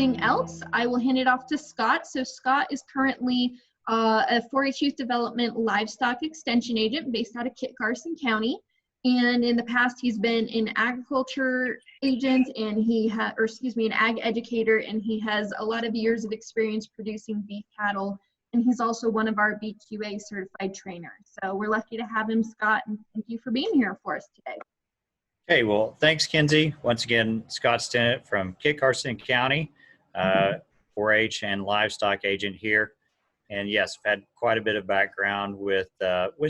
anything else, I will hand it off to Scott. So Scott is currently a 4-H Youth Development Livestock Extension Agent based out of Carson County. And in the past, he's been an agriculture agent and an ag educator, and he has a lot of years of experience producing beef cattle. And he's also one of our BQA certified trainers. So we're lucky to have him, Scott, and thank you for being here for us today. Hey, well, thanks, Kenzie. Once again, Scott Stinnett from Carson County, 4-H and livestock agent here. And yes, I've had quite a bit of background with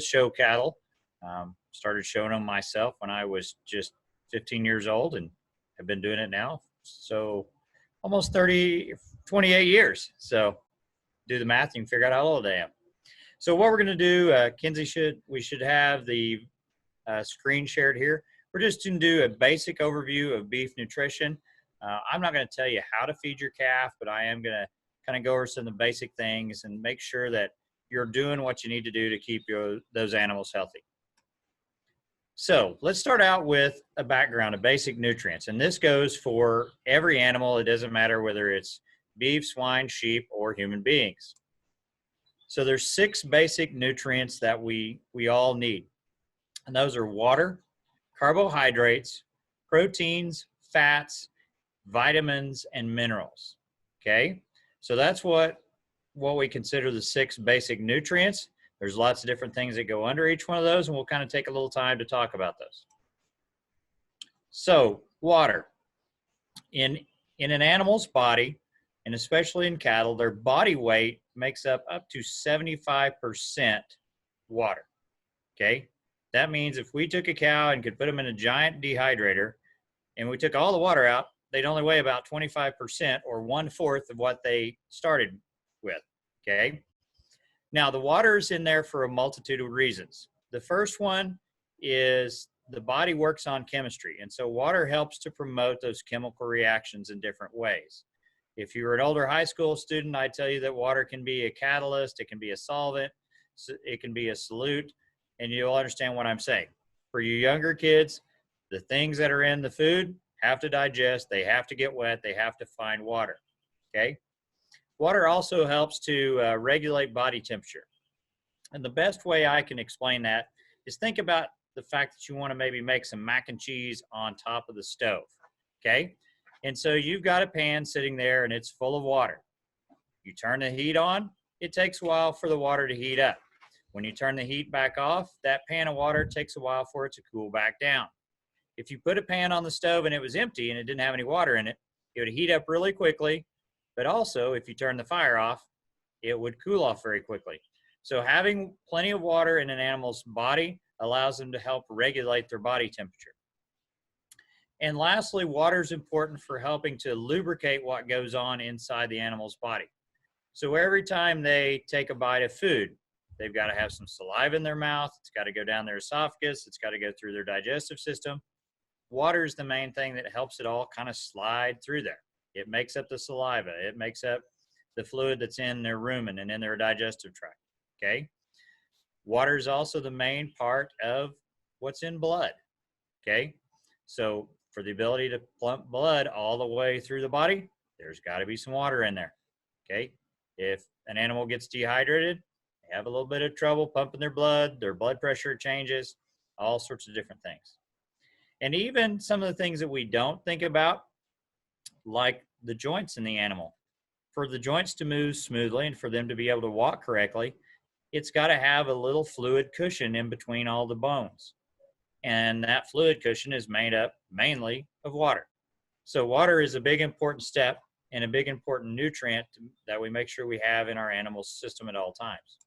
show cattle. Started showing them myself when I was just 15 years old and have been doing it now. So almost 28 years. So do the math, you can figure out how old I am. So what we're going to do, Kenzie, we should have the screen shared here. We're just going to do a basic overview of beef nutrition. I'm not going to tell you how to feed your calf, but I am going to kind of go over some of the basic things and make sure that you're doing what you need to do to keep those animals healthy. So let's start out with a background of basic nutrients. And this goes for every animal. It doesn't matter whether it's beef, swine, sheep, or human beings. So there's 6 basic nutrients that we all need. And those are water, carbohydrates, proteins, fats, vitamins, and minerals. Okay? So that's what we consider the 6 basic nutrients. There's lots of different things that go under each one of those, and we'll kind of take a little time to talk about those. So water. In an animal's body, and especially in cattle, their body weight makes up to 75% water. Okay? That means if we took a cow and could put them in a giant dehydrator and we took all the water out, they'd only weigh about 25% or 1/4 of what they started with. Okay? Now, the water is in there for a multitude of reasons. The first one is the body works on chemistry, and so water helps to promote those chemical reactions in different ways. If you're an older high school student, I'd tell you that water can be a catalyst, it can be a solvent, it can be a solute, and you'll understand what I'm saying. For you younger kids, the things that are in the food have to digest, they have to get wet, they have to find water, okay? Water also helps to regulate body temperature. And the best way I can explain that is think about the fact that you want to maybe make some mac and cheese on top of the stove, okay? And so you've got a pan sitting there and it's full of water. You turn the heat on, it takes a while for the water to heat up. When you turn the heat back off, that pan of water takes a while for it to cool back down. If you put a pan on the stove and it was empty and it didn't have any water in it, it would heat up really quickly. But also, if you turn the fire off, it would cool off very quickly. So having plenty of water in an animal's body allows them to help regulate their body temperature. And lastly, water is important for helping to lubricate what goes on inside the animal's body. So every time they take a bite of food, they've got to have some saliva in their mouth. It's got to go down their esophagus. It's got to go through their digestive system. Water is the main thing that helps it all kind of slide through there. It makes up the saliva. It makes up the fluid that's in their rumen and in their digestive tract, okay? Water is also the main part of what's in blood, okay? So for the ability to pump blood all the way through the body, there's got to be some water in there, okay? If an animal gets dehydrated, they have a little bit of trouble pumping their blood pressure changes, all sorts of different things. And even some of the things that we don't think about, like the joints in the animal. For the joints to move smoothly and for them to be able to walk correctly, it's got to have a little fluid cushion in between all the bones. And that fluid cushion is made up mainly of water. So water is a big important step and a big important nutrient that we make sure we have in our animal system at all times.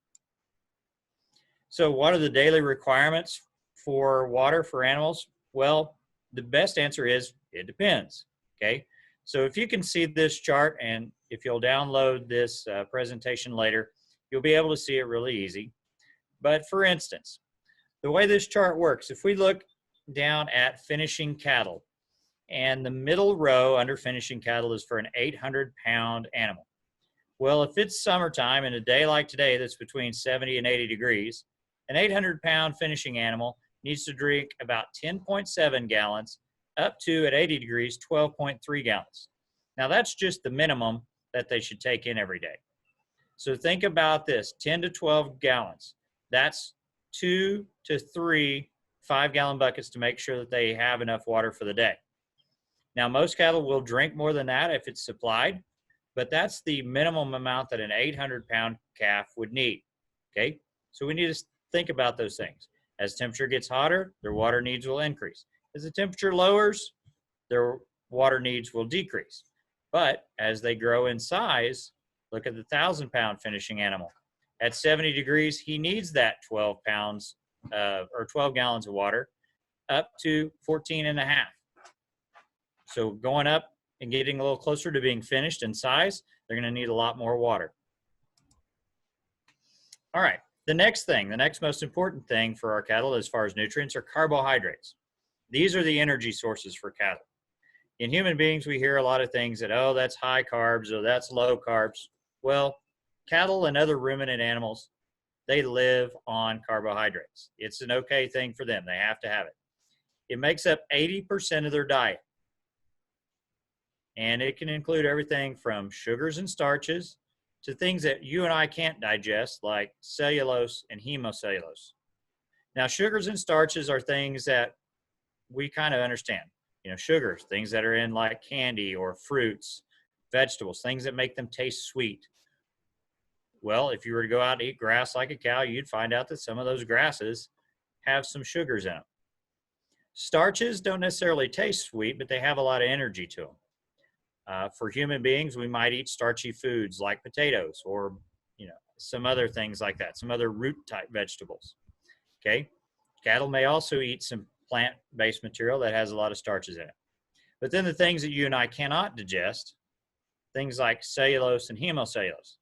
So what are the daily requirements for water for animals? Well, the best answer is it depends, okay? So if you can see this chart, and if you'll download this presentation later, you'll be able to see it really easy. But for instance, the way this chart works, if we look down at finishing cattle, and the middle row under finishing cattle is for an 800-pound animal. Well, if it's summertime and a day like today that's between 70 and 80 degrees, an 800-pound finishing animal needs to drink about 10.7 gallons up to, at 80 degrees, 12.3 gallons. Now that's just the minimum that they should take in every day. So think about this, 10 to 12 gallons. That's 2 to 3 5-gallon buckets to make sure that they have enough water for the day. Now, most cattle will drink more than that if it's supplied, but that's the minimum amount that an 800-pound calf would need, okay? So we need to think about those things. As temperature gets hotter, their water needs will increase. As the temperature lowers, their water needs will decrease. But as they grow in size, look at the 1,000-pound finishing animal. At 70 degrees, he needs that 12 pounds or 12 gallons of water up to 14 and a half. So going up and getting a little closer to being finished in size, they're going to need a lot more water. All right, the next most important thing for our cattle as far as nutrients are carbohydrates. These are the energy sources for cattle. In human beings, we hear a lot of things that, oh, that's high carbs, or that's low carbs. Well, cattle and other ruminant animals, they live on carbohydrates. It's an okay thing for them. They have to have it. It makes up 80% of their diet. And it can include everything from sugars and starches to things that you and I can't digest, like cellulose and hemocellulose. Now, sugars and starches are things that we kind of understand. You know, sugars, things that are in like candy or fruits, vegetables, things that make them taste sweet. Well, if you were to go out and eat grass like a cow, you'd find out that some of those grasses have some sugars in them. Starches don't necessarily taste sweet, but they have a lot of energy to them. For human beings, we might eat starchy foods like potatoes or, you know, some other things like that, some other root type vegetables. Okay. Cattle may also eat some plant-based material that has a lot of starches in it. But then the things that you and I cannot digest, things like cellulose and hemocellulose.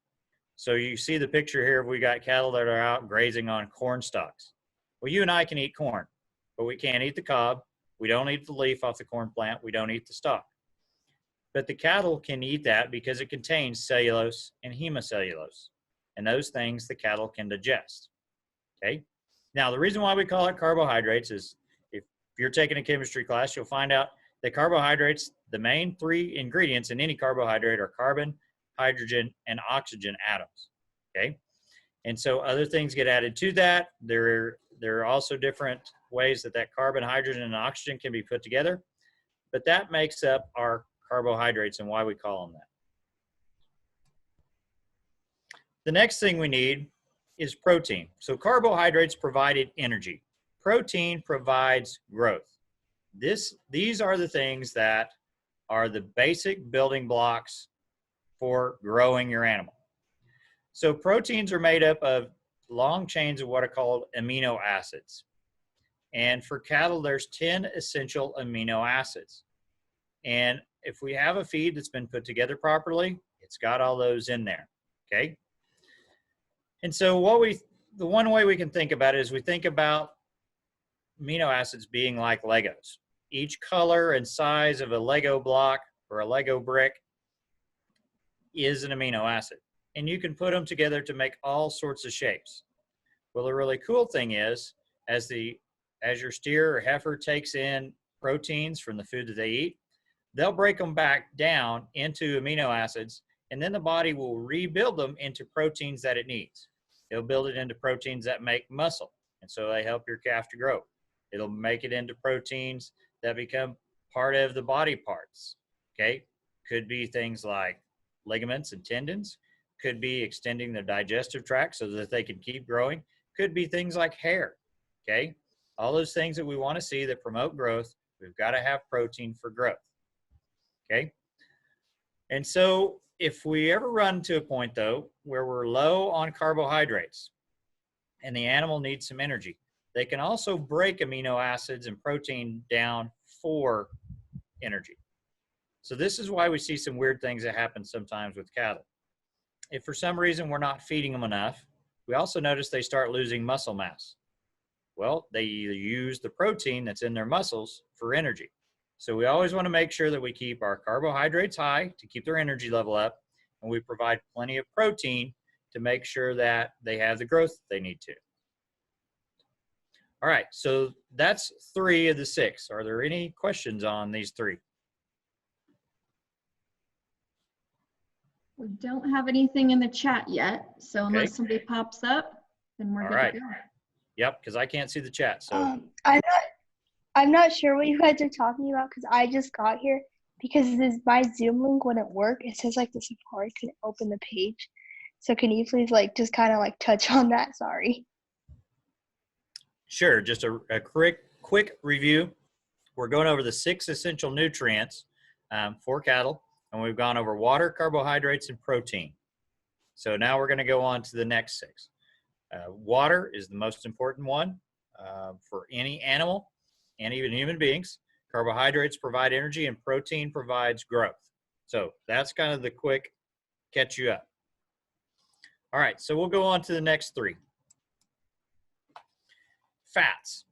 So you see the picture here, we got cattle that are out grazing on corn stalks. Well, you and I can eat corn, but we can't eat the cob. We don't eat the leaf off the corn plant. We don't eat the stalk. But the cattle can eat that because it contains cellulose and hemocellulose. And those things the cattle can digest. Okay? Now, the reason why we call it carbohydrates is if you're taking a chemistry class, you'll find out that carbohydrates, the main three ingredients in any carbohydrate are carbon, hydrogen, and oxygen atoms. Okay? And so other things get added to that. There are also different ways that carbon, hydrogen, and oxygen can be put together. But that makes up our carbohydrates and why we call them that. The next thing we need is protein. So carbohydrates provided energy. Protein provides growth. These are the things that are the basic building blocks for growing your animal. So proteins are made up of long chains of what are called amino acids. And for cattle, there's 10 essential amino acids. And if we have a feed that's been put together properly, it's got all those in there, okay? And so the one way we can think about it is we think about amino acids being like Legos. Each color and size of a Lego block or a Lego brick is an amino acid. And you can put them together to make all sorts of shapes. Well, the really cool thing is, as your steer or heifer takes in proteins from the food that they eat, they'll break them back down into amino acids, and then the body will rebuild them into proteins that it needs. It'll build it into proteins that make muscle, and so they help your calf to grow. It'll make it into proteins that become part of the body parts, okay? Could be things like ligaments and tendons, could be extending their digestive tract so that they can keep growing, could be things like hair, okay? All those things that we want to see that promote growth, we've got to have protein for growth. Okay. And so if we ever run to a point, though, where we're low on carbohydrates and the animal needs some energy, they can also break amino acids and protein down for energy. So this is why we see some weird things that happen sometimes with cattle. If for some reason we're not feeding them enough, we also notice they start losing muscle mass. Well, they use the protein that's in their muscles for energy. So we always want to make sure that we keep our carbohydrates high to keep their energy level up, and we provide plenty of protein to make sure that they have the growth they need to. All right, so that's 3 of the 6. Are there any questions on these 3? We don't have anything in the chat yet, so Okay. unless somebody pops up, then we're All good right. to go. Yep, because I can't see the chat. So I'm not sure what you guys are talking about because I just got here because my Zoom link wouldn't work. It says like the Safari couldn't open the page. So can you please like just kind of like touch on that? Sorry. sure, just a quick review. We're going over the 6 essential nutrients for cattle, and we've gone over water, carbohydrates, and protein. So now we're going to go on to the next 6. Water is the most important one for any animal and even human beings. Carbohydrates provide energy, and protein provides growth. So that's kind of the quick catch you up. All right, so we'll go on to the next 3. Fats.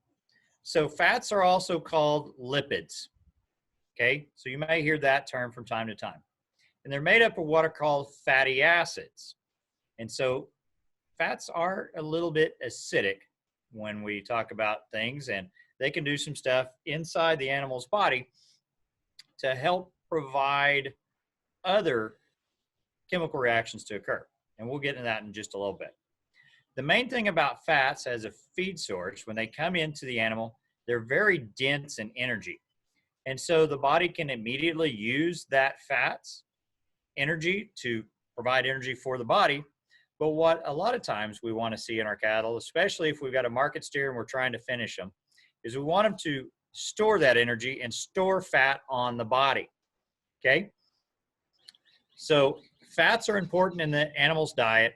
So fats are also called lipids. Okay, so you may hear that term from time to time. And they're made up of what are called fatty acids. And so fats are a little bit acidic when we talk about things, and they can do some stuff inside the animal's body to help provide other chemical reactions to occur. And we'll get into that in just a little bit. The main thing about fats as a feed source, when they come into the animal, they're very dense in energy. And so the body can immediately use that fat's energy to provide energy for the body. But what a lot of times we want to see in our cattle, especially if we've got a market steer and we're trying to finish them, is we want them to store that energy and store fat on the body. Okay? So fats are important in the animal's diet.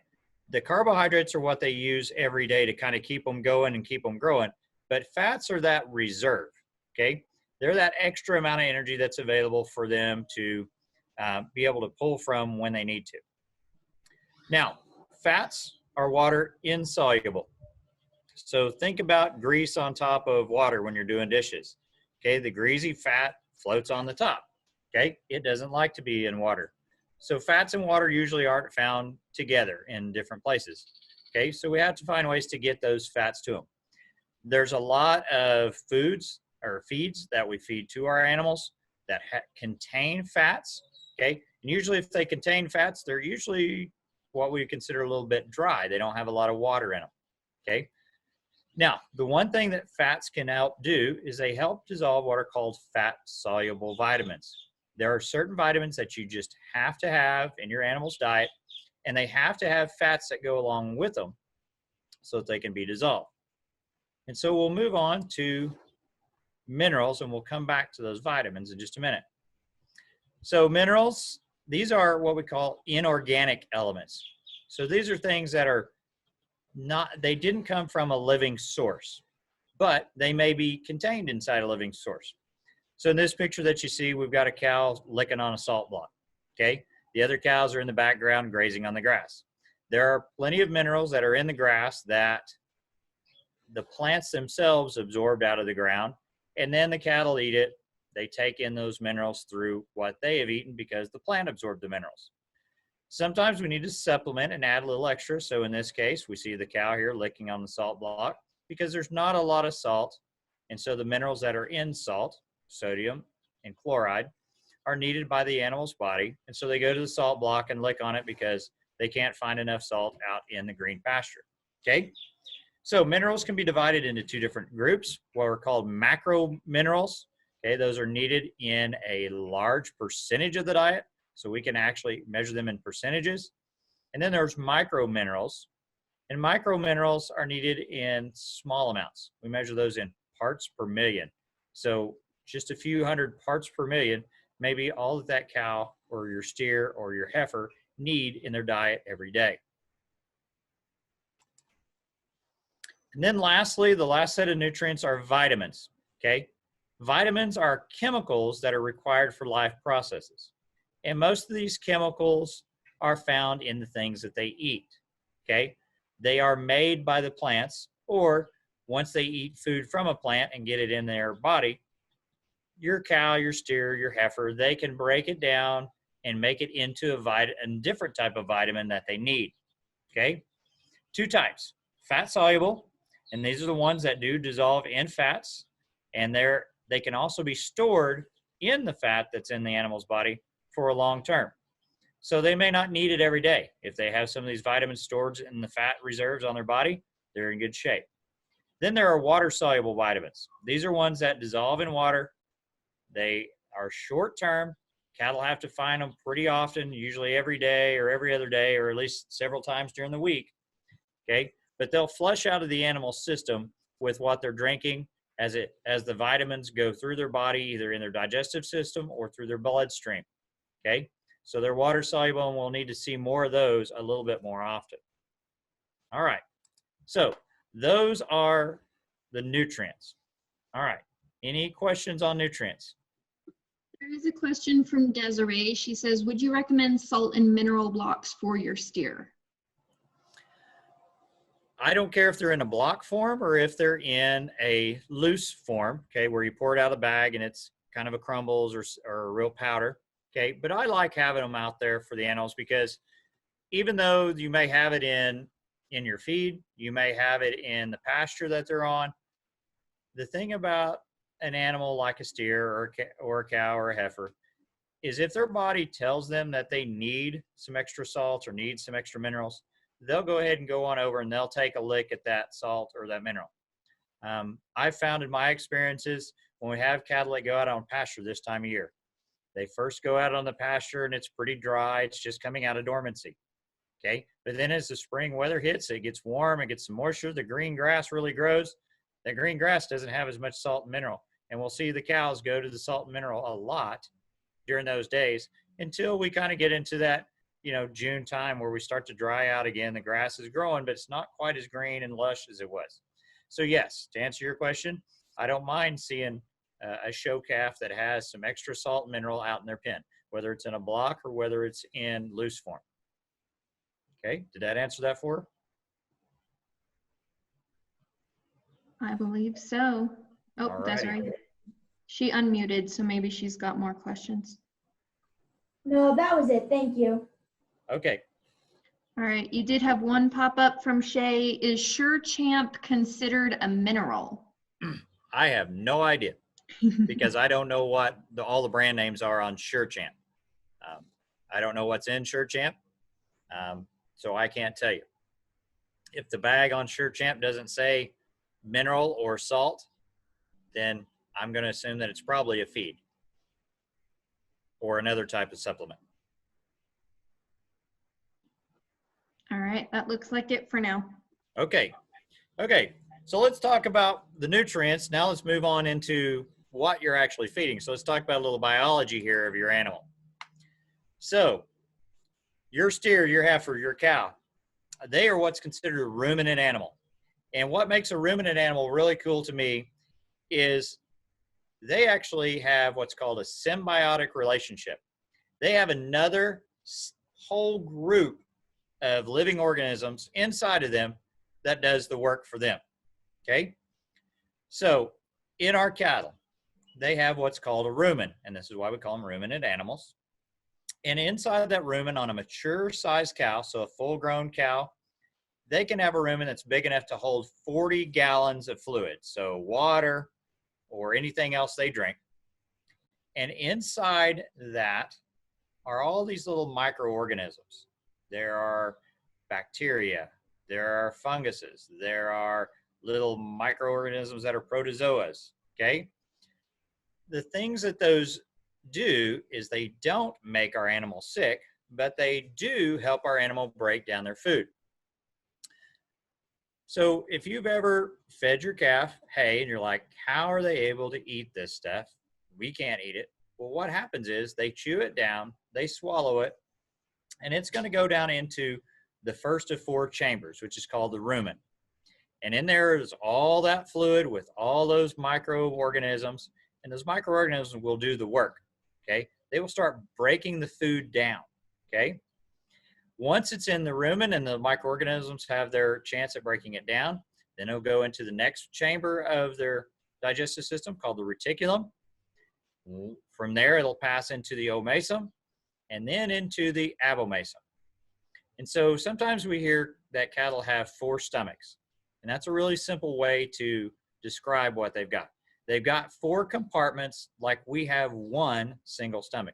The carbohydrates are what they use every day to kind of keep them going and keep them growing. But fats are that reserve. Okay? They're that extra amount of energy that's available for them to be able to pull from when they need to. Now, fats are water insoluble. So think about grease on top of water when you're doing dishes. Okay, the greasy fat floats on the top. Okay, it doesn't like to be in water. So fats and water usually aren't found together in different places. Okay, so we have to find ways to get those fats to them. There's a lot of foods or feeds that we feed to our animals that contain fats. Okay, and usually if they contain fats, they're usually what we consider a little bit dry. They don't have a lot of water in them. Okay. Now, the one thing that fats can help do is they help dissolve what are called fat-soluble vitamins. There are certain vitamins that you just have to have in your animal's diet, and they have to have fats that go along with them so that they can be dissolved. And so we'll move on to minerals, and we'll come back to those vitamins in just a minute. So minerals, these are what we call inorganic elements. So these are things that are they didn't come from a living source, but they may be contained inside a living source. So in this picture that you see, we've got a cow licking on a salt block, okay? The other cows are in the background grazing on the grass. There are plenty of minerals that are in the grass that the plants themselves absorbed out of the ground, and then the cattle eat it. They take in those minerals through what they have eaten because the plant absorbed the minerals. Sometimes we need to supplement and add a little extra. So in this case, we see the cow here licking on the salt block because there's not a lot of salt. And so the minerals that are in salt, sodium and chloride, are needed by the animal's body. And so they go to the salt block and lick on it because they can't find enough salt out in the green pasture. Okay? So minerals can be divided into 2 different groups, what are called macro minerals. Okay, those are needed in a large percentage of the diet. So we can actually measure them in percentages. And then there's micro minerals. And micro minerals are needed in small amounts. We measure those in parts per million. So just a few hundred parts per million, maybe all that cow or your steer or your heifer need in their diet every day. And then lastly, the last set of nutrients are vitamins. Okay, vitamins are chemicals that are required for life processes. And most of these chemicals are found in the things that they eat, okay? They are made by the plants, or once they eat food from a plant and get it in their body, your cow, your steer, your heifer, they can break it down and make it into a different type of vitamin that they need, okay? 2 types, fat-soluble, and these are the ones that do dissolve in fats, and they can also be stored in the fat that's in the animal's body for a long term. So they may not need it every day. If they have some of these vitamins stored in the fat reserves on their body, they're in good shape. Then there are water-soluble vitamins. These are ones that dissolve in water. They are short-term. Cattle have to find them pretty often, usually every day or every other day, or at least several times during the week. Okay, but they'll flush out of the animal system with what they're drinking as the vitamins go through their body, either in their digestive system or through their bloodstream. Okay, so they're water soluble, and we'll need to see more of those a little bit more often. All right, so those are the nutrients. All right, any questions on nutrients? There is a question from Desiree. She says, would you recommend salt and mineral blocks for your steer? I don't care if they're in a block form or if they're in a loose form, okay, where you pour it out of the bag and it's kind of a crumbles or a real powder, okay? But I like having them out there for the animals because even though you may have it in your feed, you may have it in the pasture that they're on, the thing about an animal like a steer or a cow or a heifer is if their body tells them that they need some extra salt or need some extra minerals, they'll go ahead and go on over and they'll take a lick at that salt or that mineral. I've found in my experiences when we have cattle that go out on pasture this time of year, they first go out on the pasture and it's pretty dry. It's just coming out of dormancy. Okay. But then as the spring weather hits, it gets warm, it gets some moisture, the green grass really grows. That green grass doesn't have as much salt and mineral. And we'll see the cows go to the salt and mineral a lot during those days until we kind of get into that, June time where we start to dry out again. The grass is growing, but it's not quite as green and lush as it was. So yes, to answer your question, I don't mind seeing a show calf that has some extra salt and mineral out in their pen, whether it's in a block or whether it's in loose form. Okay, did that answer that for her? I believe so. Oh, that's right. She unmuted, so maybe she's got more questions. No, that was it. Thank you. Okay. All right, you did have one pop up from Shay. Is Sure Champ considered a mineral? I have no idea because I don't know what all the brand names are on Sure Champ. I don't know what's in Sure Champ, so I can't tell you. If the bag on Sure Champ doesn't say mineral or salt, then I'm going to assume that it's probably a feed or another type of supplement. All right, that looks like it for now. Okay. So let's talk about the nutrients. Now let's move on into what you're actually feeding. So let's talk about a little biology here of your animal. So your steer, your heifer, your cow, they are what's considered a ruminant animal. And what makes a ruminant animal really cool to me is they actually have what's called a symbiotic relationship. They have another whole group of living organisms inside of them that does the work for them. Okay. So in our cattle, they have what's called a rumen, and this is why we call them ruminant animals. And inside of that rumen, on a mature sized cow, so a full grown cow, they can have a rumen that's big enough to hold 40 gallons of fluid. So water or anything else they drink. And inside that are all these little microorganisms. There are bacteria, there are funguses, there are little microorganisms that are protozoas, okay? The things that those do is they don't make our animal sick, but they do help our animal break down their food. So if you've ever fed your calf hay and you're like, how are they able to eat this stuff? We can't eat it. Well, what happens is they chew it down, they swallow it, and it's going to go down into the first of 4 chambers, which is called the rumen. And in there is all that fluid with all those microorganisms, and those microorganisms will do the work, okay? They will start breaking the food down, okay? Once it's in the rumen and the microorganisms have their chance at breaking it down, then it'll go into the next chamber of their digestive system called the reticulum. From there, it'll pass into the omasum and then into the abomasum. And so sometimes we hear that cattle have 4 stomachs, and that's a really simple way to describe what they've got. They've got 4 compartments like we have 1 single stomach,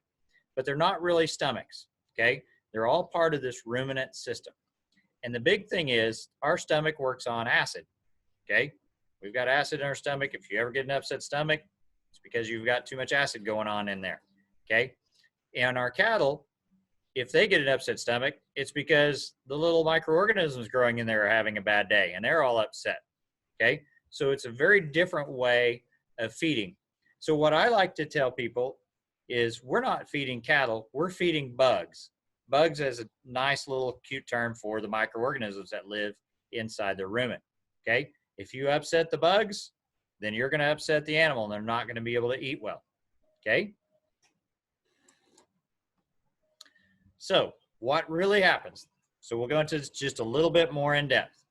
but they're not really stomachs, okay? They're all part of this ruminant system. And the big thing is our stomach works on acid, okay? We've got acid in our stomach. If you ever get an upset stomach, it's because you've got too much acid going on in there, okay? And our cattle, if they get an upset stomach, it's because the little microorganisms growing in there are having a bad day and they're all upset, okay? So it's a very different way of feeding. So what I like to tell people is we're not feeding cattle, we're feeding bugs. Bugs is a nice little cute term for the microorganisms that live inside the rumen, okay? If you upset the bugs, then you're gonna upset the animal and they're not gonna be able to eat well, okay? So what really happens? So we'll go into this just a little bit more in depth.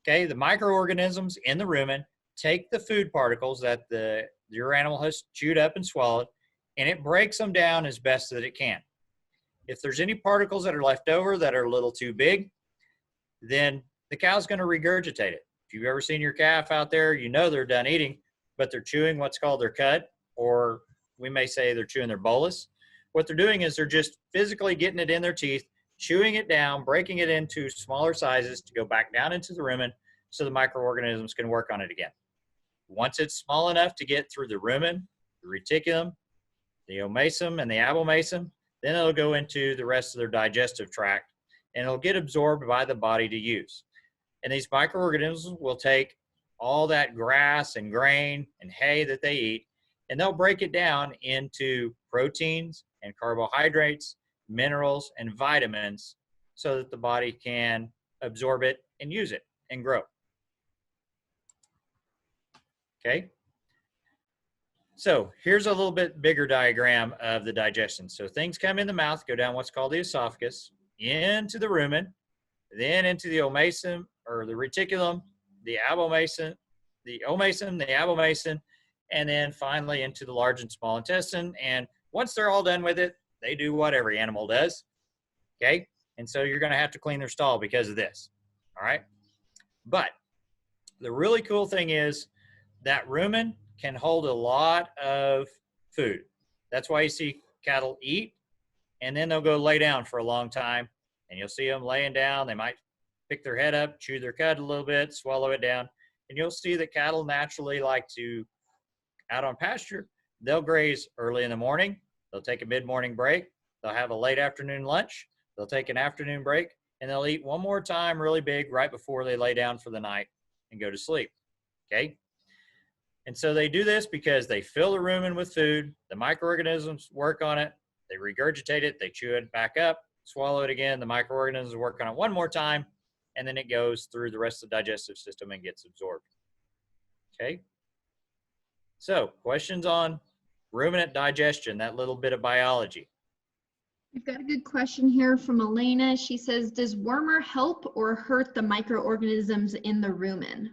Okay, the microorganisms in the rumen take the food particles that your animal has chewed up and swallowed, and it breaks them down as best that it can. If there's any particles that are left over that are a little too big, then the cow's going to regurgitate it. If you've ever seen your calf out there, you know they're done eating, but they're chewing what's called their cud, or we may say they're chewing their bolus. What they're doing is they're just physically getting it in their teeth, chewing it down, breaking it into smaller sizes to go back down into the rumen so the microorganisms can work on it again. Once it's small enough to get through the rumen, the reticulum, the omasum, and the abomasum, then it'll go into the rest of their digestive tract and it'll get absorbed by the body to use. And these microorganisms will take all that grass and grain and hay that they eat, and they'll break it down into proteins and carbohydrates, minerals, and vitamins so that the body can absorb it and use it and grow. Okay? So here's a little bit bigger diagram of the digestion. So things come in the mouth, go down what's called the esophagus, into the rumen, then into the omasum or the reticulum, the abomasum, the omasum, the abomasum, and then finally into the large and small intestine. And once they're all done with it, they do what every animal does, okay? And so you're gonna have to clean their stall because of this, all right? But the really cool thing is that rumen can hold a lot of food. That's why you see cattle eat, and then they'll go lay down for a long time, and you'll see them laying down. They might pick their head up, chew their cud a little bit, swallow it down, and you'll see that cattle naturally like to, out on pasture, they'll graze early in the morning, they'll take a mid-morning break, they'll have a late afternoon lunch, they'll take an afternoon break, and they'll eat one more time really big right before they lay down for the night and go to sleep, okay? And so they do this because they fill the rumen with food, the microorganisms work on it, they regurgitate it, they chew it back up, swallow it again, the microorganisms work on it one more time, and then it goes through the rest of the digestive system and gets absorbed, okay? So questions on ruminant digestion, that little bit of biology. We've got a good question here from Elena. She says, does wormer help or hurt the microorganisms in the rumen?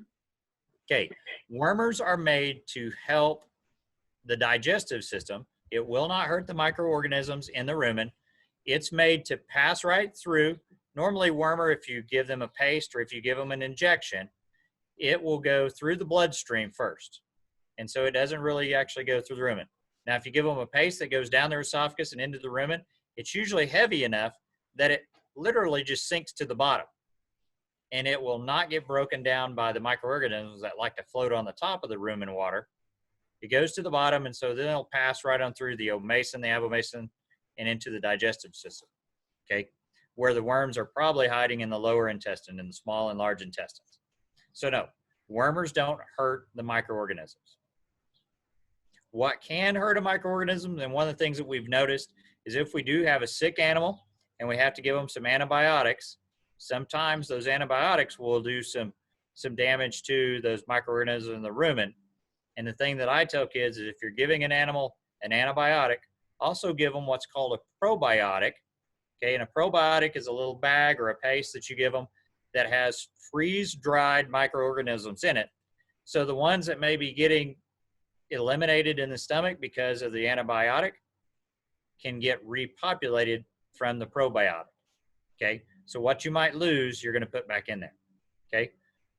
Okay, wormers are made to help the digestive system. It will not hurt the microorganisms in the rumen. It's made to pass right through. Normally wormer, if you give them a paste or if you give them an injection, it will go through the bloodstream first. And so it doesn't really actually go through the rumen. Now, if you give them a paste that goes down their esophagus and into the rumen, it's usually heavy enough that it literally just sinks to the bottom. And it will not get broken down by the microorganisms that like to float on the top of the rumen water. It goes to the bottom, and so then it'll pass right on through the omasum, the abomasum, and into the digestive system, okay? Where the worms are probably hiding in the lower intestine, in the small and large intestines. So no, wormers don't hurt the microorganisms. What can hurt a microorganism, and one of the things that we've noticed is if we do have a sick animal and we have to give them some antibiotics, sometimes those antibiotics will do some damage to those microorganisms in the rumen. And the thing that I tell kids is if you're giving an animal an antibiotic, also give them what's called a probiotic. Okay, and a probiotic is a little bag or a paste that you give them that has freeze-dried microorganisms in it. So the ones that may be getting eliminated in the stomach because of the antibiotic can get repopulated from the probiotic. Okay, so what you might lose, you're going to put back in there. Okay,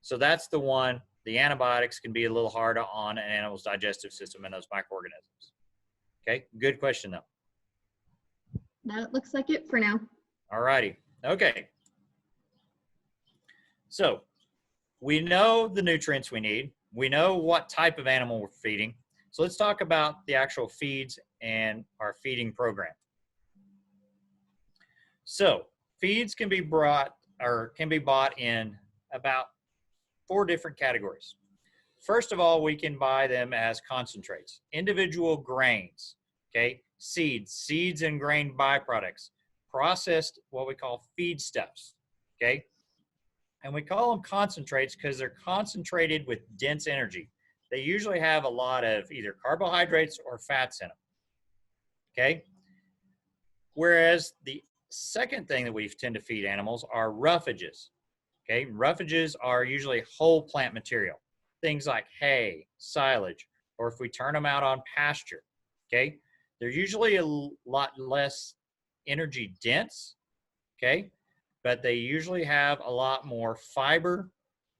so that's the one. The antibiotics can be a little hard on an animal's digestive system and those microorganisms. Okay, good question though. That looks like it for now. All righty. Okay. So we know the nutrients we need. We know what type of animal we're feeding. So let's talk about the actual feeds and our feeding program. So feeds can be bought in about 4 different categories. First of all, we can buy them as concentrates, individual grains, okay, seeds and grain byproducts, processed what we call feedstuffs, okay? And we call them concentrates because they're concentrated with dense energy. They usually have a lot of either carbohydrates or fats in them, okay? Whereas the second thing that we tend to feed animals are roughages, okay? Roughages are usually whole plant material, things like hay, silage, or if we turn them out on pasture, okay? They're usually a lot less energy dense, okay? But they usually have a lot more fiber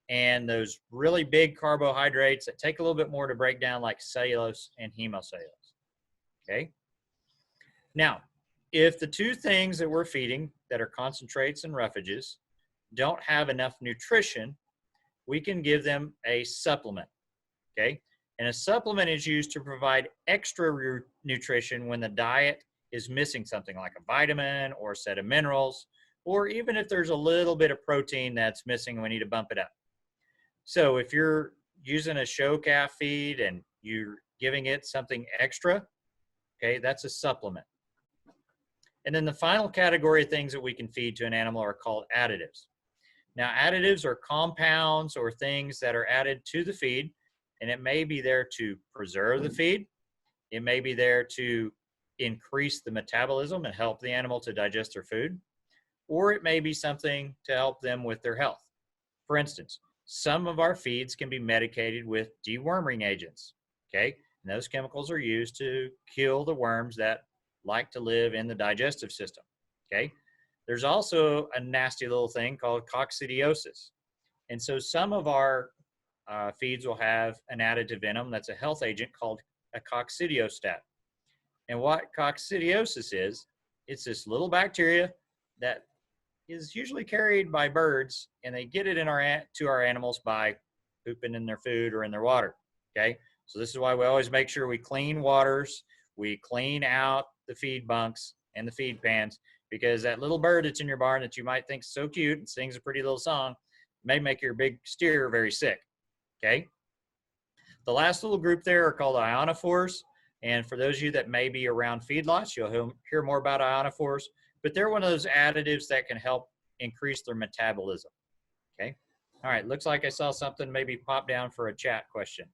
and those really big carbohydrates that take a little bit more to break down, like cellulose and hemocellulose, okay? Now, if the 2 things that we're feeding that are concentrates and roughages don't have enough nutrition, we can give them a supplement, okay? And a supplement is used to provide extra nutrition when the diet is missing something like a vitamin or a set of minerals, or even if there's a little bit of protein that's missing and we need to bump it up. So if you're using a show calf feed and you're giving it something extra, okay, that's a supplement. And then the final category of things that we can feed to an animal are called additives. Now, additives are compounds or things that are added to the feed, and it may be there to preserve the feed. It may be there to increase the metabolism and help the animal to digest their food, or it may be something to help them with their health. For instance, some of our feeds can be medicated with deworming agents, okay? And those chemicals are used to kill the worms that like to live in the digestive system, okay? There's also a nasty little thing called coccidiosis. And so some of our feeds will have an additive in them that's a health agent called a coccidiostat. And what coccidiosis is, it's this little bacteria that is usually carried by birds, and they get it in to our animals by pooping in their food or in their water, okay? So this is why we always make sure we clean waters, we clean out the feed bunks and the feed pans, because that little bird that's in your barn that you might think is so cute and sings a pretty little song may make your big steer very sick, okay? The last little group there are called ionophores, and for those of you that may be around feedlots, you'll hear more about ionophores, but they're one of those additives that can help increase their metabolism, okay? All right, looks like I saw something maybe pop down for a chat question.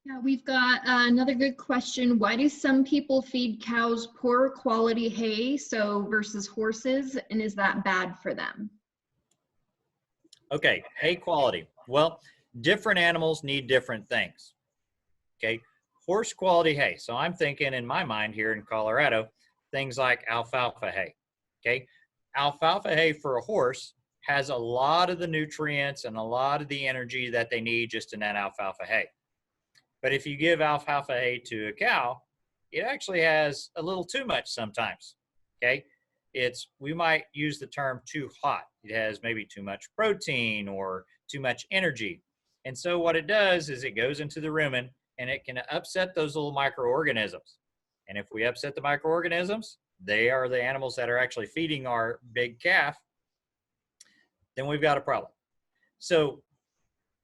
Yeah, we've got another good question. Why do some people feed cows poor quality hay versus horses, and is that bad for them? Okay, hay quality. Well, different animals need different things, okay? Horse quality hay. So I'm thinking in my mind here in Colorado, things like alfalfa hay, okay? Alfalfa hay for a horse has a lot of the nutrients and a lot of the energy that they need just in that alfalfa hay. But if you give alfalfa hay to a cow, it actually has a little too much sometimes, okay? We might use the term too hot. It has maybe too much protein or too much energy. And so what it does is it goes into the rumen and it can upset those little microorganisms. And if we upset the microorganisms, they are the animals that are actually feeding our big calf, then we've got a problem. So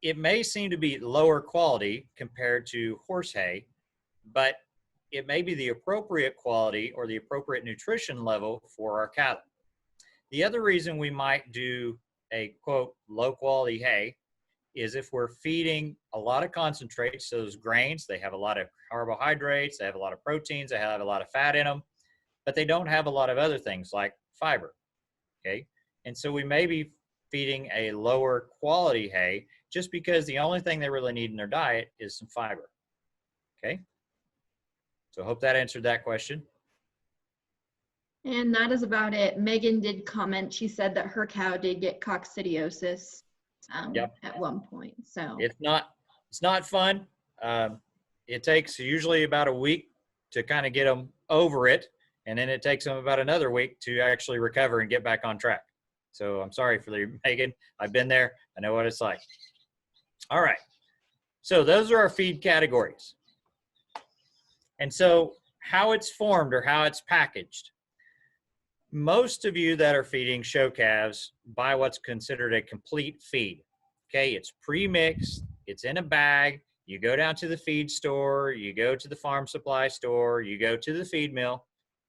it may seem to be lower quality compared to horse hay, but it may be the appropriate quality or the appropriate nutrition level for our cattle. The other reason we might do a, quote, low quality hay is if we're feeding a lot of concentrates, those grains, they have a lot of carbohydrates, they have a lot of proteins, they have a lot of fat in them, but they don't have a lot of other things like fiber, okay? And so we may be feeding a lower quality hay just because the only thing they really need in their diet is some fiber, okay? So I hope that answered that question. And that is about it. Megan did comment. She said that her cow did get coccidiosis at one point. So it's not fun. It takes usually about a week to kind of get them over it. And then it takes them about another week to actually recover and get back on track. So I'm sorry for you, Megan. I've been there. I know what it's like. All right. So those are our feed categories. And so how it's formed or how it's packaged. Most of you that are feeding show calves buy what's considered a complete feed. Okay, it's pre-mixed, it's in a bag. You go down to the feed store, you go to the farm supply store, you go to the feed mill,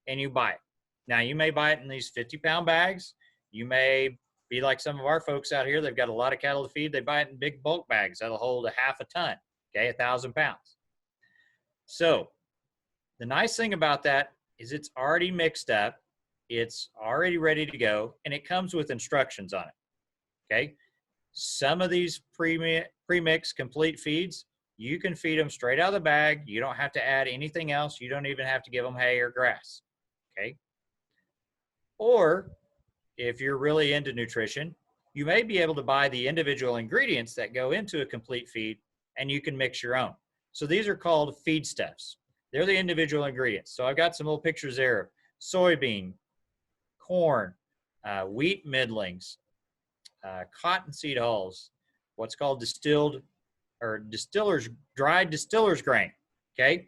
and you buy it. Now, you may buy it in these 50-pound bags. You may be like some of our folks out here. They've got a lot of cattle to feed. They buy it in big bulk bags that'll hold a half a ton, okay, 1,000 pounds. So the nice thing about that is it's already mixed up. It's already ready to go, and it comes with instructions on it, okay? Some of these pre-mixed complete feeds, you can feed them straight out of the bag. You don't have to add anything else. You don't even have to give them hay or grass, okay? Or if you're really into nutrition, you may be able to buy the individual ingredients that go into a complete feed, and you can mix your own. So these are called feedstuffs. They're the individual ingredients. So I've got some little pictures there of soybean, corn, wheat middlings, cottonseed hulls, what's called dried distiller's grain, okay?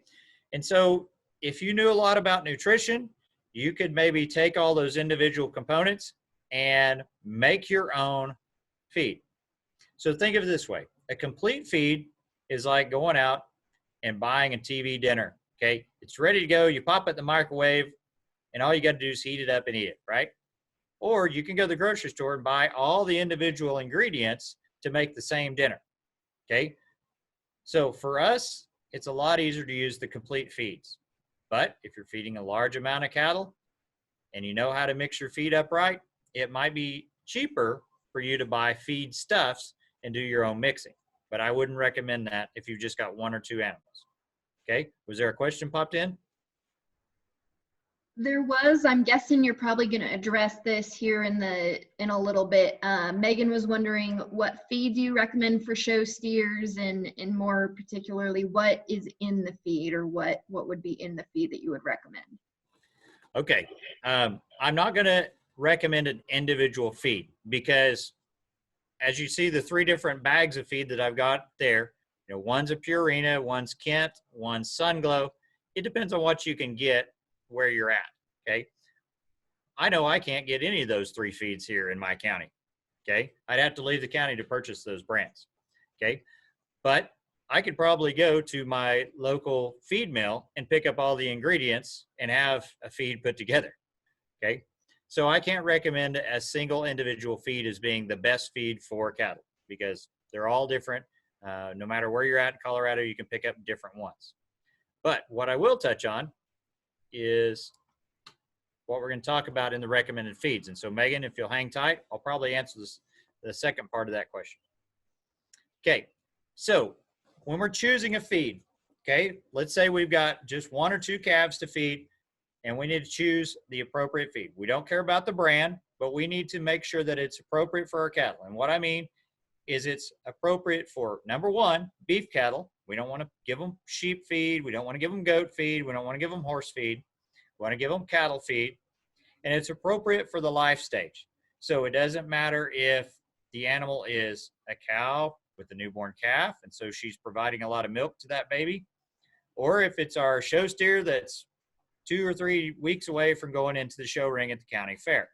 And so if you knew a lot about nutrition, you could maybe take all those individual components and make your own feed. So think of it this way. A complete feed is like going out and buying a TV dinner, okay? It's ready to go. You pop it in the microwave, and all you got to do is heat it up and eat it, right? Or you can go to the grocery store and buy all the individual ingredients to make the same dinner, okay? So for us, it's a lot easier to use the complete feeds. But if you're feeding a large amount of cattle and you know how to mix your feed up right, it might be cheaper for you to buy feed stuffs and do your own mixing. But I wouldn't recommend that if you've just got 1 or 2 animals, okay? Was there a question popped in? There was. I'm guessing you're probably going to address this here in a little bit. Megan was wondering what feed do you recommend for show steers, and more particularly, what is in the feed, or what would be in the feed that you would recommend? Okay. I'm not going to recommend an individual feed because, as you see, the 3 different bags of feed that I've got there, you know, one's a Purina, one's Kent, one's Sunglow. It depends on what you can get where you're at, okay? I know I can't get any of those 3 feeds here in my county, okay? I'd have to leave the county to purchase those brands, okay? But I could probably go to my local feed mill and pick up all the ingredients and have a feed put together, okay? So I can't recommend a single individual feed as being the best feed for cattle because they're all different. No matter where you're at in Colorado, you can pick up different ones. But what I will touch on is what we're going to talk about in the recommended feeds. And so, Megan, if you'll hang tight, I'll probably answer the second part of that question. Okay, so when we're choosing a feed, okay, let's say we've got just 1 or 2 calves to feed, and we need to choose the appropriate feed. We don't care about the brand, but we need to make sure that it's appropriate for our cattle. And what I mean is it's appropriate for, number 1, beef cattle. We don't want to give them sheep feed. We don't want to give them goat feed. We don't want to give them horse feed. We want to give them cattle feed. And it's appropriate for the life stage. So it doesn't matter if the animal is a cow with a newborn calf, and so she's providing a lot of milk to that baby, or if it's our show steer that's 2 or 3 weeks away from going into the show ring at the county fair.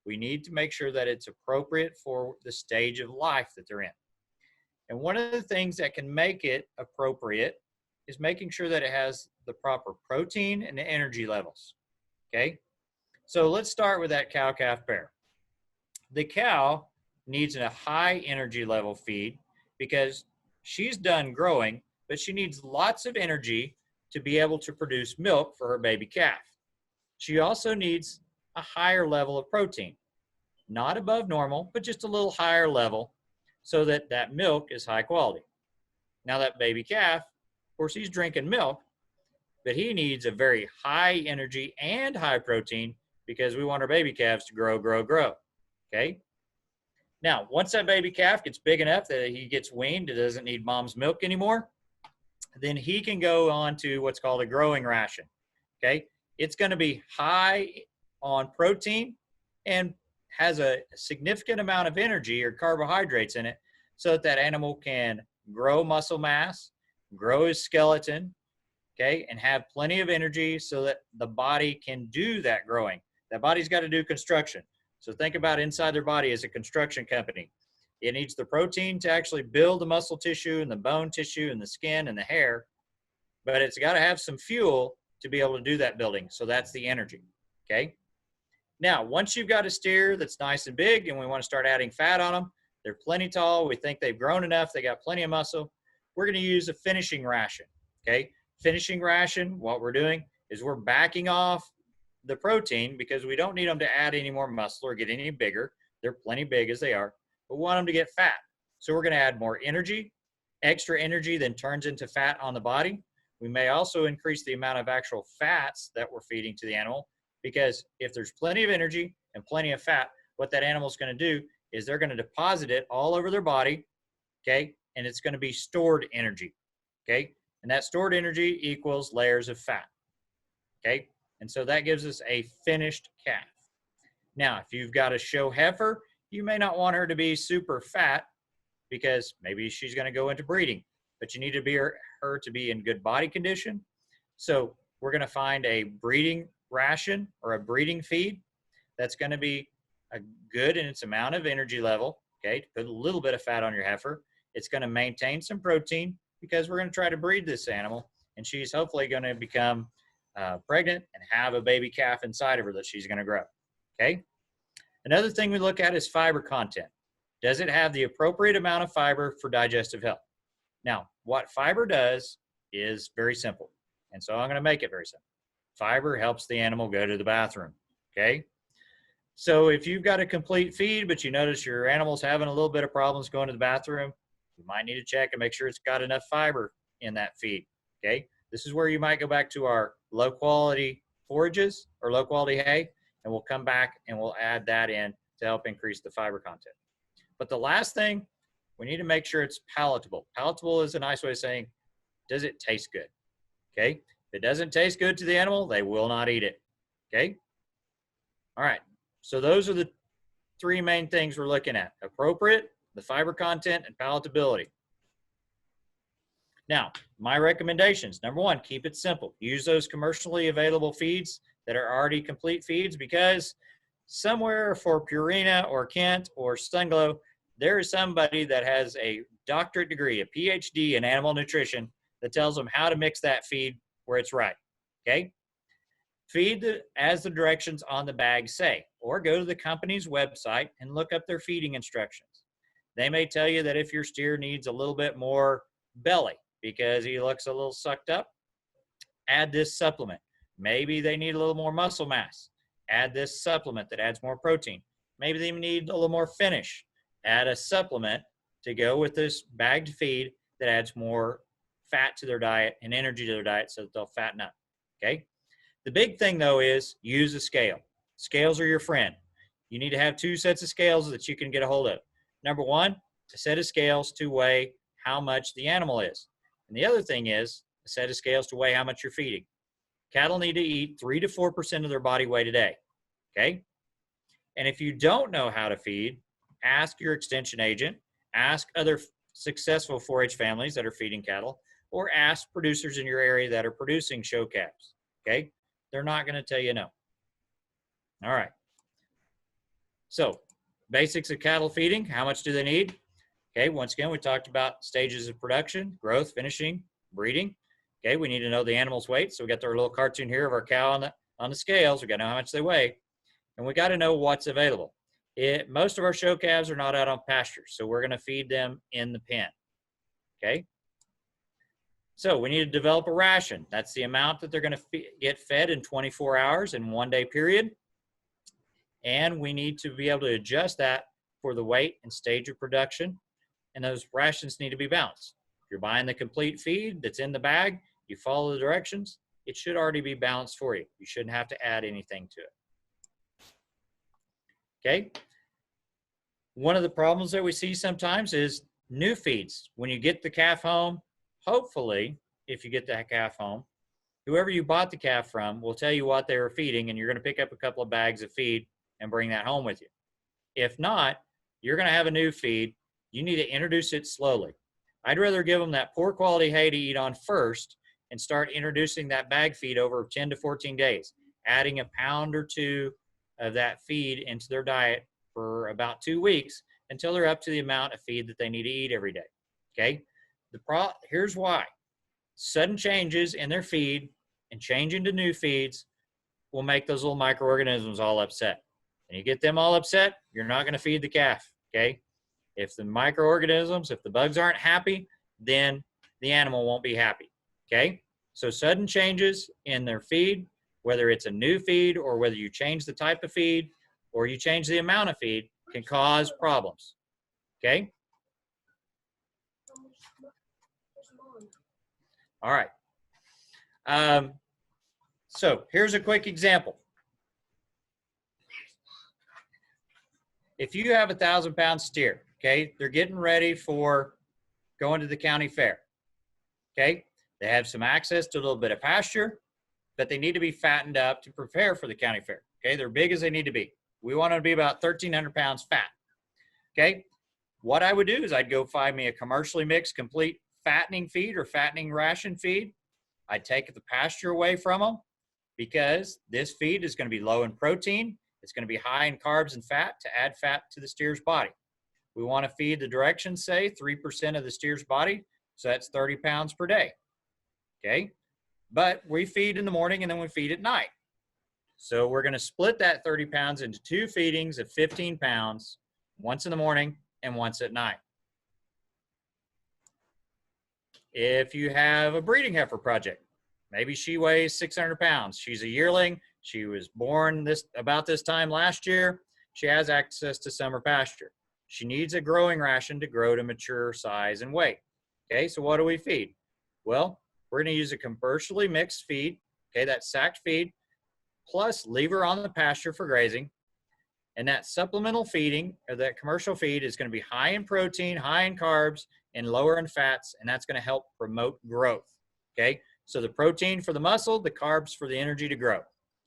We need to make sure that it's appropriate for the stage of life that they're in. And one of the things that can make it appropriate is making sure that it has the proper protein and the energy levels, okay? So let's start with that cow-calf pair. The cow needs a high energy level feed because she's done growing, but she needs lots of energy to be able to produce milk for her baby calf. She also needs a higher level of protein, not above normal, but just a little higher level so that that milk is high quality. Now that baby calf, of course, he's drinking milk, but he needs a very high energy and high protein because we want our baby calves to grow, okay? Now, once that baby calf gets big enough that he gets weaned, it doesn't need mom's milk anymore, then he can go on to what's called a growing ration, okay? it's going to be high on protein and has a significant amount of energy or carbohydrates in it so that that animal can grow muscle mass, grow his skeleton, okay, and have plenty of energy so that the body can do that growing. That body's got to do construction. So think about inside their body as a construction company. It needs the protein to actually build the muscle tissue and the bone tissue and the skin and the hair, but it's got to have some fuel to be able to do that building. So that's the energy, okay? Now, once you've got a steer that's nice and big and we want to start adding fat on them, they're plenty tall, we think they've grown enough, they got plenty of muscle, we're going to use a finishing ration, okay? Finishing ration, what we're doing is we're backing off the protein because we don't need them to add any more muscle or get any bigger. They're plenty big as they are, but we want them to get fat. So we're going to add more energy. Extra energy then turns into fat on the body. We may also increase the amount of actual fats that we're feeding to the animal, because if there's plenty of energy and plenty of fat, what that animal's going to do is they're going to deposit it all over their body, okay? And it's going to be stored energy, okay? And that stored energy equals layers of fat, okay? And so that gives us a finished calf. Now, if you've got a show heifer, you may not want her to be super fat because maybe she's going to go into breeding, but you need to be her to be in good body condition. So we're going to find a breeding ration or a breeding feed that's going to be a good in its amount of energy level, okay? To put a little bit of fat on your heifer. It's going to maintain some protein because we're going to try to breed this animal, and she's hopefully going to become pregnant and have a baby calf inside of her that she's going to grow, okay? Another thing we look at is fiber content. Does it have the appropriate amount of fiber for digestive health? Now, what fiber does is very simple, and so I'm going to make it very simple. Fiber helps the animal go to the bathroom, okay? So if you've got a complete feed, but you notice your animal's having a little bit of problems going to the bathroom, you might need to check and make sure it's got enough fiber in that feed, okay? This is where you might go back to our low-quality forages or low-quality hay, and we'll come back and we'll add that in to help increase the fiber content. But the last thing, we need to make sure it's palatable. Palatable is a nice way of saying, does it taste good? Okay? If it doesn't taste good to the animal, they will not eat it. Okay? All right. So those are the three main things we're looking at. Appropriate, the fiber content, and palatability. Now, my recommendations. Number one, keep it simple. Use those commercially available feeds that are already complete feeds, because somewhere for Purina or Kent or Sunglow, there is somebody that has a doctorate degree, a PhD in animal nutrition, that tells them how to mix that feed where it's right, okay? Feed as the directions on the bag say, or go to the company's website and look up their feeding instructions. They may tell you that if your steer needs a little bit more belly because he looks a little sucked up, add this supplement. Maybe they need a little more muscle mass. Add this supplement that adds more protein. Maybe they need a little more finish. Add a supplement to go with this bagged feed that adds more fat to their diet and energy to their diet so that they'll fatten up, okay? The big thing, though, is use a scale. Scales are your friend. You need to have two sets of scales that you can get a hold of. Number one, a set of scales to weigh how much the animal is. And the other thing is a set of scales to weigh how much you're feeding. Cattle need to eat 3 to 4% of their body weight a day, okay? And if you don't know how to feed, ask your extension agent, ask other successful 4-H families that are feeding cattle, or ask producers in your area that are producing show calves, okay? They're not going to tell you no. All right. So, basics of cattle feeding, how much do they need? Okay, once again, we talked about stages of production, growth, finishing, breeding. Okay, we need to know the animal's weight. So we got our little cartoon here of our cow on the scales. We got to know how much they weigh. And we got to know what's available. Most of our show calves are not out on pasture, so we're going to feed them in the pen. Okay? So we need to develop a ration. That's the amount that they're going to get fed in 24 hours in 1 day period. And we need to be able to adjust that for the weight and stage of production. And those rations need to be balanced. If you're buying the complete feed that's in the bag, you follow the directions, it should already be balanced for you. You shouldn't have to add anything to it. Okay? One of the problems that we see sometimes is new feeds. When you get the calf home, hopefully, if you get the calf home, whoever you bought the calf from will tell you what they were feeding, and you're going to pick up a couple of bags of feed and bring that home with you. If not, you're going to have a new feed. You need to introduce it slowly. I'd rather give them that poor quality hay to eat on first and start introducing that bag feed over 10 to 14 days, adding a pound or two of that feed into their diet for about 2 weeks until they're up to the amount of feed that they need to eat every day. Okay? Here's why. Sudden changes in their feed and changing to new feeds will make those little microorganisms all upset. And you get them all upset, you're not going to feed the calf. Okay? If the microorganisms, if the bugs aren't happy, then the animal won't be happy. Okay? So sudden changes in their feed, whether it's a new feed or whether you change the type of feed or you change the amount of feed, can cause problems. Okay? All right. So here's a quick example. If you have a 1,000-pound steer, okay, they're getting ready for going to the county fair. Okay? They have some access to a little bit of pasture, but they need to be fattened up to prepare for the county fair. Okay? They're big as they need to be. We want them to be about 1,300 pounds fat. Okay? What I would do is I'd go find me a commercially mixed complete fattening feed or fattening ration feed. I'd take the pasture away from them because this feed is going to be low in protein. It's going to be high in carbs and fat to add fat to the steer's body. We want to feed the directions, say 3% of the steer's body. So that's 30 pounds per day. Okay? But we feed in the morning and then we feed at night. So we're going to split that 30 pounds into 2 feedings of 15 pounds, once in the morning and once at night. If you have a breeding heifer project, maybe she weighs 600 pounds. She's a yearling. She was born about this time last year. She has access to summer pasture. She needs a growing ration to grow to mature size and weight. Okay, so what do we feed? Well, we're going to use a commercially mixed feed. Okay, that's sacked feed, plus leave her on the pasture for grazing. And that supplemental feeding, or that commercial feed, is going to be high in protein, high in carbs, and lower in fats, and that's going to help promote growth. Okay, so the protein for the muscle, the carbs for the energy to grow.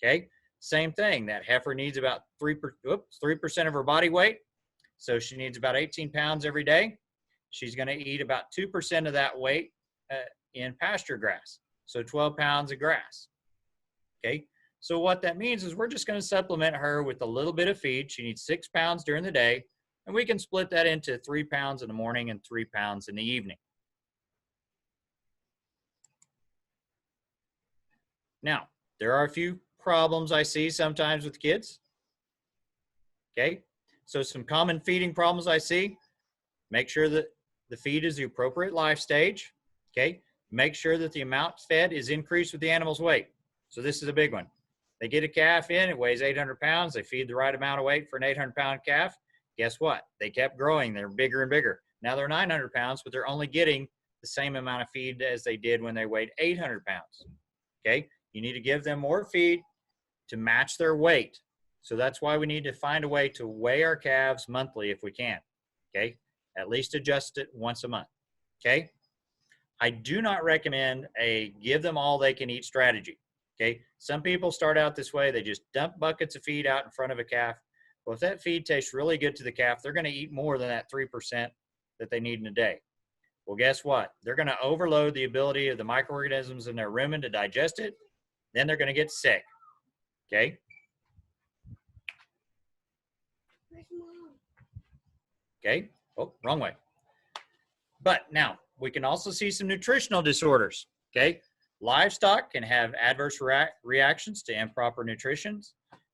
Okay, same thing. That heifer needs about 3% of her body weight, so she needs about 18 pounds every day. She's going to eat about 2% of that weight in pasture grass, so 12 pounds of grass. Okay, so what that means is we're just going to supplement her with a little bit of feed. She needs 6 pounds during the day, and we can split that into 3 pounds in the morning and 3 pounds in the evening. Now, there are a few problems I see sometimes with kids. Okay, so some common feeding problems I see: make sure that the feed is the appropriate life stage. Okay, make sure that the amount fed is increased with the animal's weight. So this is a big one. They get a calf in, it weighs 800 pounds. They feed the right amount of weight for an 800-pound calf. Guess what? They kept growing. They're bigger and bigger. Now they're 900 pounds, but they're only getting the same amount of feed as they did when they weighed 800 pounds. Okay, you need to give them more feed to match their weight. So that's why we need to find a way to weigh our calves monthly if we can. Okay, at least adjust it once a month. Okay, I do not recommend a give them all they can eat strategy. Okay, some people start out this way. They just dump buckets of feed out in front of a calf. Well, if that feed tastes really good to the calf, they're going to eat more than that 3% that they need in a day. Well, guess what? They're going to overload the ability of the microorganisms in their rumen to digest it. Then they're going to get sick. Okay? Okay? Oh, wrong way. But now, we can also see some nutritional disorders. Okay? Livestock can have adverse reactions to improper nutrition.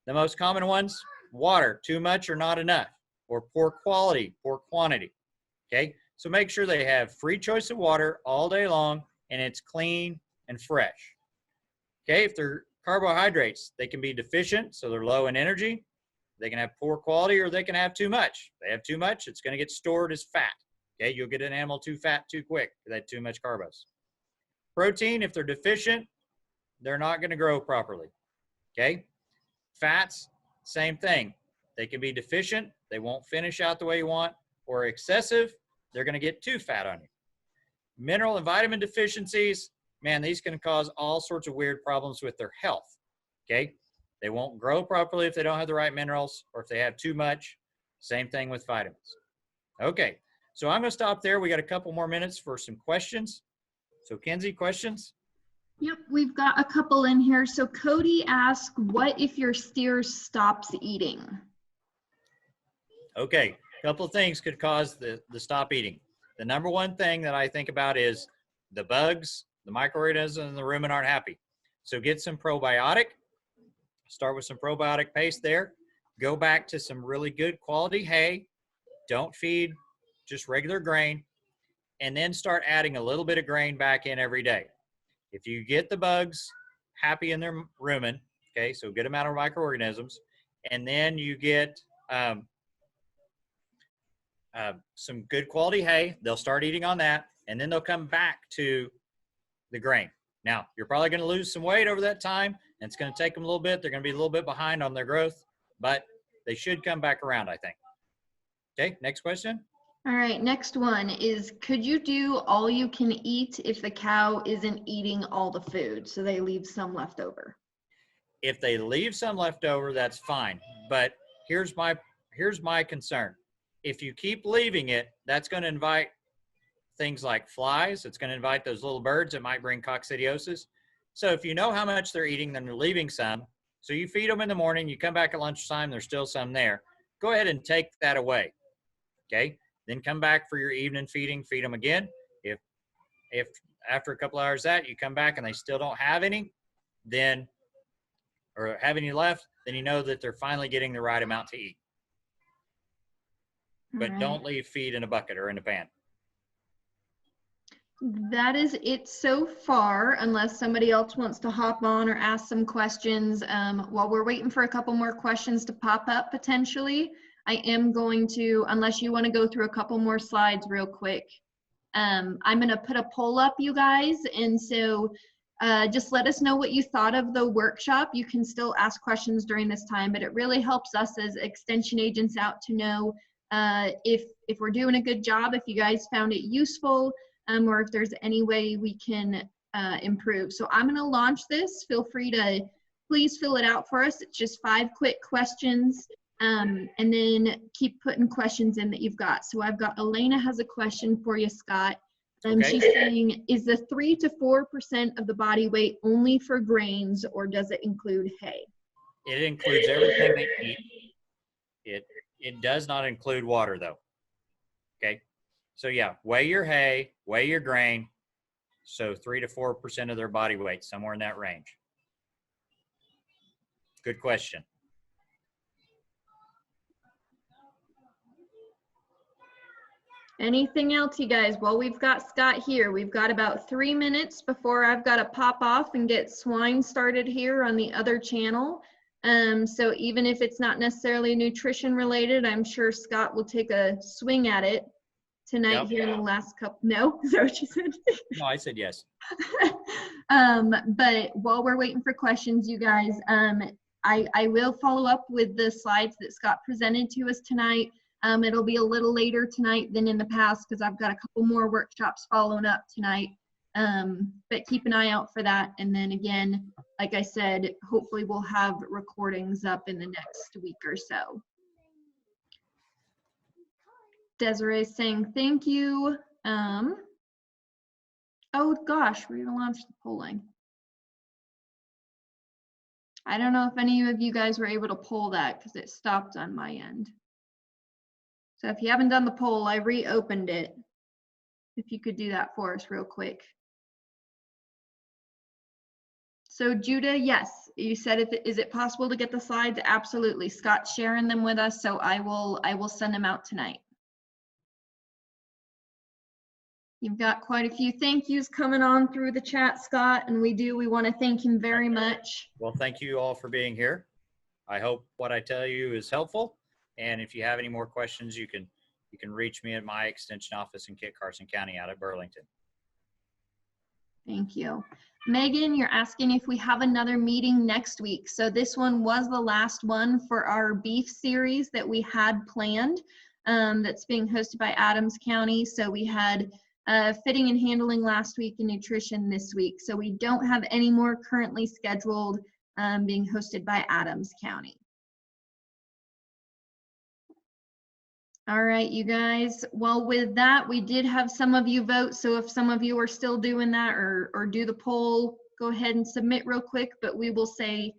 The most common ones: water, too much or not enough, or poor quality, poor quantity. Okay, so make sure they have free choice of water all day long and it's clean and fresh. Okay, if they're carbohydrates, they can be deficient, so they're low in energy. They can have poor quality, or they can have too much. If they have too much, it's going to get stored as fat. Okay, you'll get an animal too fat too quick if they have too much carbs. Protein, if they're deficient, they're not going to grow properly. Okay, fats, same thing. They can be deficient, they won't finish out the way you want, or excessive, they're going to get too fat on you. Mineral and vitamin deficiencies, man, these can cause all sorts of weird problems with their health. Okay. They won't grow properly if they don't have the right minerals, or if they have too much. Same thing with vitamins. Okay. So I'm going to stop there. We got a couple more minutes for some questions. So Kenzie, questions? Yep, we've got a couple in here. So Cody asked, what if your steer stops eating? Okay, a couple of things could cause the stop eating. The number one thing that I think about is the bugs, the microorganisms in the rumen aren't happy. So get some probiotic. Start with some probiotic paste there. Go back to some really good quality hay. Don't feed just regular grain. And then start adding a little bit of grain back in every day. If you get the bugs happy in their rumen, okay, so good amount of microorganisms, and then you get some good quality hay, they'll start eating on that, and then they'll come back to the grain. Now, you're probably going to lose some weight over that time, and it's going to take them a little bit. They're going to be a little bit behind on their growth, but they should come back around, I think. Okay, next question. All right, next one is, could you do all you can eat if the cow isn't eating all the food, so they leave some left over? If they leave some left over, that's fine. But here's my concern. If you keep leaving it, that's going to invite things like flies. It's going to invite those little birds that might bring coccidiosis. So if you know how much they're eating, then they're leaving some. So you feed them in the morning, you come back at lunchtime, there's still some there. Go ahead and take that away. Okay? Then come back for your evening feeding, feed them again. If after a couple hours that you come back and they still don't have any, then, or have any left, then you know that they're finally getting the right amount to eat. But All right. Don't leave feed in a bucket or in a pan. That is it so far, unless somebody else wants to hop on or ask some questions. While we're waiting for a couple more questions to pop up potentially, I am going to, unless you want to go through a couple more slides real quick, I'm going to put a poll up, you guys, and so just let us know what you thought of the workshop. You can still ask questions during this time, but it really helps us as extension agents out to know if we're doing a good job, if you guys found it useful, or if there's any way we can improve. So I'm going to launch this. Feel free to please fill it out for us. It's just 5 quick questions. And then keep putting questions in that you've got. So I've got Elena has a question for you, Scott. Okay. She's saying, is the 3 to 4% of the body weight only for grains, or does it include hay? It includes everything they eat. It does not include water though. Okay. So yeah, weigh your hay, weigh your grain. So 3 to 4% of their body weight, somewhere in that range. Good question. Anything else, you guys? Well, we've got Scott here. We've got about 3 minutes before I've got to pop off and get swine started here on the other channel. So even if it's not necessarily nutrition related, I'm sure Scott will take a swing at it tonight. Yep. Here in the last couple. No, is that what you said? No, I said yes. But while we're waiting for questions, you guys, I will follow up with the slides that Scott presented to us tonight. It'll be a little later tonight than in the past because I've got a couple more workshops following up tonight. But keep an eye out for that. And then again, like I said, hopefully we'll have recordings up in the next week or so. Desiree's saying thank you. Oh gosh, we're gonna launch the polling. I don't know if any of you guys were able to poll that because it stopped on my end. So if you haven't done the poll, I reopened it. If you could do that for us real quick. So Judah, yes, you said, is it possible to get the slides? Absolutely. Scott's sharing them with us, so I will send them out tonight. You've got quite a few thank yous coming on through the chat, Scott, and we want to thank him very much. Well, thank you all for being here. I hope what I tell you is helpful. And if you have any more questions, you can reach me at my extension office in Kit Carson County out at Burlington. Thank you. Megan, you're asking if we have another meeting next week. So this one was the last one for our beef series that we had planned, that's being hosted by Adams County. So we had fitting and handling last week, and nutrition this week. So we don't have any more currently scheduled being hosted by Adams County. All right, you guys. Well, with that, we did have some of you vote. So if some of you are still doing that or do the poll, go ahead and submit real quick. But we will say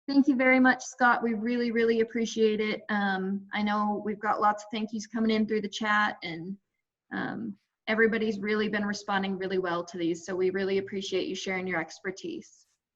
thank you very much, Scott. We really, really appreciate it. I know we've got lots of thank yous coming in through the chat, and everybody's really been responding really well to these. So we really appreciate you sharing your expertise.